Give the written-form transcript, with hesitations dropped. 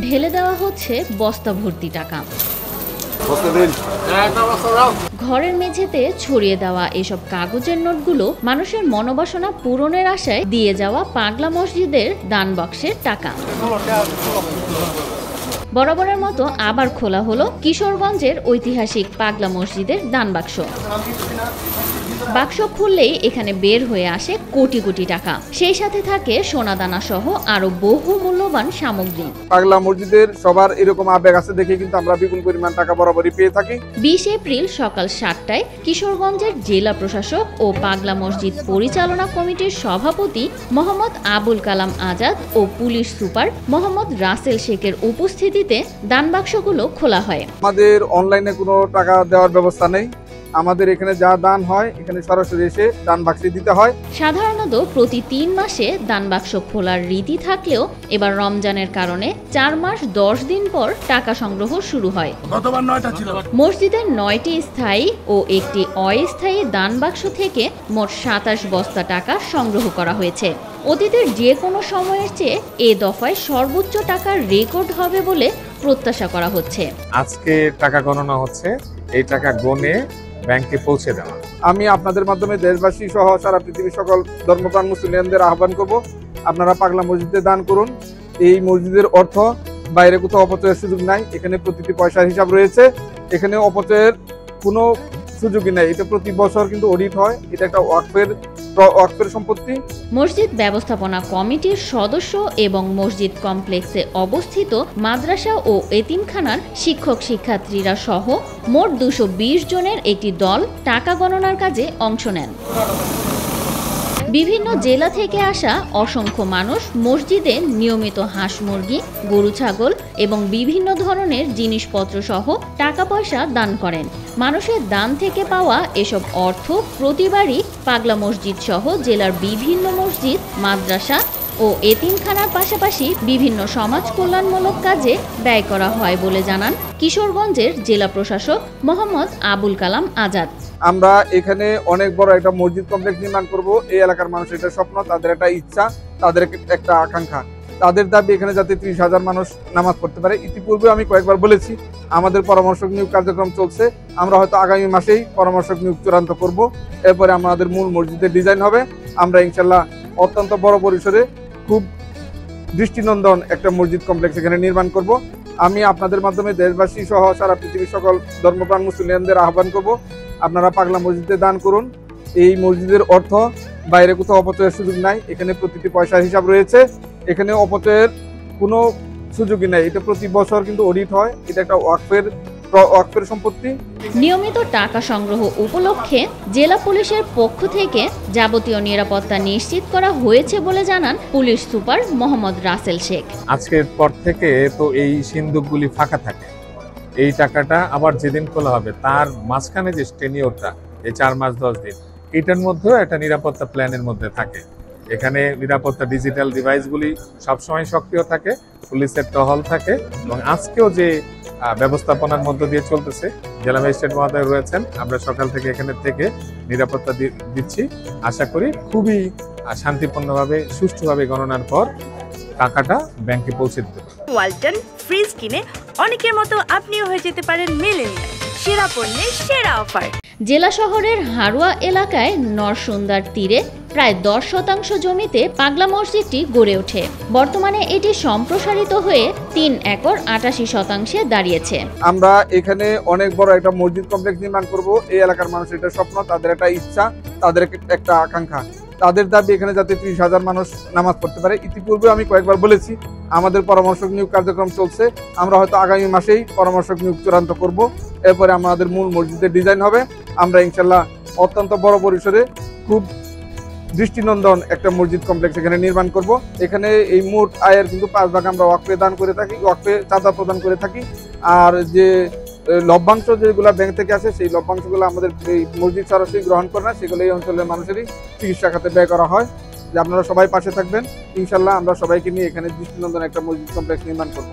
ঢেলে দেওয়া হচ্ছে বস্তা ভর্তি টাকা। ঘরের মেঝেতে ছড়িয়ে দেওয়া এসব কাগজের নোটগুলো মানুষের মনোবাসনা পূরণের আশায় দিয়ে যাওয়া পাগলা মসজিদের দান বক্সের টাকা। বরাবরের মতো আবার খোলা হলো কিশোরগঞ্জের ঐতিহাসিক পাগলা মসজিদের দান বাক্স। বাক্স খুললেই এখানে বের হয়ে আসে কোটি কোটি টাকা, সেই সাথে থাকে সোনাদানা সহ আরো বহু মূল্যবান সামগ্রী। পাগলা মসজিদের সবার এরকম আবেগ আছে দেখে কিন্তু আমরা বিপুল পরিমাণ টাকা বরাবরই পেয়ে থাকি। 20 এপ্রিল সকাল 7টায় কিশোরগঞ্জের জেলা প্রশাসক ও পাগলা মসজিদ পরিচালনা কমিটির সভাপতি মোহাম্মদ আবুল কালাম আজাদ ও পুলিশ সুপার মোহাম্মদ রাসেল শেখের উপস্থিতিতে দান বাক্সগুলো খোলা হয়। আমাদের অনলাইনে কোনো টাকা দেওয়ার ব্যবস্থা নেই, আমাদের এখানে যা দান হয় এখানে সরাসরি এসে দান বাক্সে দিতে হয়। সাধারণত প্রতি 3 মাসে দান বাক্স খোলার রীতি থাকলেও এবার রমজানের কারণে 4 মাস 10 দিন পর টাকা সংগ্রহ শুরু হয়। গতবার 9টা ছিল। মসজিদের 9টি স্থায়ী ও একটি অস্থায়ী দান বাক্স থেকে মোট 27 বস্তা টাকা সংগ্রহ করা হয়েছে। অতীতের যে কোনো সময়ের চেয়ে এ দফায় সর্বোচ্চ টাকার রেকর্ড হবে বলে প্রত্যাশা করা হচ্ছে। আজকে টাকা গণনা হচ্ছে, এই টাকা গণে ব্যাংকে পৌঁছে দেওয়া। আমি আপনাদের মাধ্যমে দেশবাসী সহ সারা পৃথিবীর সকল ধর্মপ্রাণ মুসলিমদের আহ্বান করব, আপনারা পাগলা মসজিদে দান করুন। এই মসজিদের অর্থ বাইরে কোথাও অপচয়ের সুযোগ নাই, এখানে প্রতিটি পয়সার হিসাব রয়েছে, এখানে অপচয়ের কোনো সুযোগই নাই। এটা প্রতি বছর কিন্তু অডিট হয়, এটা একটা ওয়াকফের সম্পত্তি। মসজিদ ব্যবস্থাপনা কমিটির সদস্য এবং মসজিদ কমপ্লেক্সে অবস্থিত মাদ্রাসা ও এতিমখানার শিক্ষক শিক্ষার্থীরা সহ মোট 220 জনের একটি দল টাকা গণনার কাজে অংশ নেন। বিভিন্ন জেলা থেকে আসা অসংখ্য মানুষ মসজিদে নিয়মিত হাঁস মুরগি, গরু ছাগল এবং বিভিন্ন ধরনের জিনিসপত্র সহ টাকা পয়সা দান করেন। মানুষের দান থেকে পাওয়া এসব অর্থ প্রতিবারই পাগলা মসজিদ সহ জেলার বিভিন্ন মসজিদ, মাদ্রাসা ও এতিমখানার পাশাপাশি বিভিন্ন সমাজ কল্যাণমূলক কাজে ব্যয় করা হয় বলে জানান কিশোরগঞ্জের জেলা প্রশাসক মোহাম্মদ আবুল কালাম আজাদ। আমরা এখানে অনেক বড় একটা মসজিদ কমপ্লেক্স নির্মাণ করব, এই এলাকার মানুষের একটা স্বপ্ন, তাদের একটা ইচ্ছা, তাদের একটা আকাঙ্ক্ষা, তাদের দাবি এখানে যাতে 30,000 মানুষ নামাজ পড়তে পারে। ইতিপূর্বে আমি কয়েকবার বলেছি আমাদের পরামর্শক নিয়োগ কার্যক্রম চলছে, আমরা হয়তো আগামী মাসেই পরামর্শক নিয়োগ চূড়ান্ত করব, এরপরে আমাদের মূল মসজিদের ডিজাইন হবে। আমরা ইনশাল্লাহ অত্যন্ত বড় পরিসরে খুব দৃষ্টিনন্দন একটা মসজিদ কমপ্লেক্স এখানে নির্মাণ করব। আমি আপনাদের মাধ্যমে দেশবাসী সহ সারা পৃথিবীর সকল ধর্মপ্রাণ মুসলিমদের আহ্বান করব, আপনারা পাগলা মসজিদে দান করুন। এই মসজিদের অর্থ বাইরে কোথাও অপচয়ের সুযোগ নাই, এখানে প্রতিটি পয়সার হিসাব রয়েছে, এখানে অপচয়ের কোনো সুযোগই নাই। এটা প্রতি বছর কিন্তু অডিট হয়, এটা একটা ওয়াকফের সম্পত্তি। নিয়মিত টাকা সংগ্রহ উপলক্ষে জেলা পুলিশের পক্ষ থেকে যাবতীয় নিরাপত্তা নিশ্চিত করা হয়েছে বলে জানান পুলিশ সুপার মোহাম্মদ রাসেল শেখ। আজকের পর থেকে তো এই সিন্দুকগুলি ফাঁকা থাকে, এই টাকাটা আবার যেদিন খোলা হবে তার মাঝখানে যে টেনিওরটা, এই 4 মাস 10 দিন, এটার মধ্যেও একটা নিরাপত্তা প্ল্যানের মধ্যে থাকে। এখানে নিরাপত্তা ডিজিটাল ডিভাইসগুলি সবসময় সক্রিয় থাকে, পুলিশের টহল থাকে এবং আজকেও যে ব্যবস্থাপনার মধ্য দিয়ে চলতেছে, জেলা ম্যাজিস্ট্রেট মহোদয় রয়েছেন, আমরা সকাল থেকে এখানে থেকে নিরাপত্তা দিচ্ছি। আশা করি খুবই শান্তিপূর্ণভাবে সুষ্ঠুভাবে গণনার পর টাকাটা ব্যাংকে পৌঁছে দিতে পারবে। ওয়ালটন ফ্রিজ কিনে অনেকের মতো আপনিও হয়ে যেতে পারেন মিলেনিয়াল, সেরা পণ্যের সেরা অফার। জেলা শহরের হারোয়া এলাকায় নরসুন্দার তীরে প্রায় 10% জমিতে পাগলা মসজিদটি গড়ে ওঠে। বর্তমানে এটি সম্প্রসারিত হয়ে 3 একর 88% দাঁড়িয়েছে। আমরা এখানে অনেক বড় একটা মসজিদ কমপ্লেক্স নির্মাণ করব, এই এলাকার মানুষের একটা স্বপ্ন, তাদের একটা ইচ্ছা, তাদের একটা আকাঙ্ক্ষা, তাদের দাবি এখানে যাতে 30,000 মানুষ নামাজ পড়তে পারে। ইতিপূর্বে আমি কয়েকবার বলেছি আমাদের পরামর্শক নিয়োগ কার্যক্রম চলছে, আমরা হয়তো আগামী মাসেই পরামর্শক নিয়োগ চূড়ান্ত করব, এরপরে আমাদের মূল মসজিদের ডিজাইন হবে। আমরা ইনশাল্লাহ অত্যন্ত বড় পরিসরে খুব দৃষ্টিনন্দন একটা মসজিদ কমপ্লেক্স এখানে নির্মাণ করব। এখানে এই মোট আয়ের কিন্তু 5 ভাগ আমরা ওয়াকফে দান করে থাকি, ওয়াকফে চাঁদা প্রদান করে থাকি, আর যে লভ্যাংশ যেগুলো ব্যাংক থেকে আসে সেই লভ্যাংশগুলো আমাদের এই মসজিদ সরাসরি গ্রহণ করে না, সেগুলো এই অঞ্চলের মানুষেরই চিকিৎসা খাতে ব্যয় করা হয়। যে আপনারা সবাই পাশে থাকবেন, ইনশাল্লাহ আমরা সবাইকে নিয়ে এখানে দৃষ্টিনন্দন একটা মসজিদ কমপ্লেক্স নির্মাণ করব।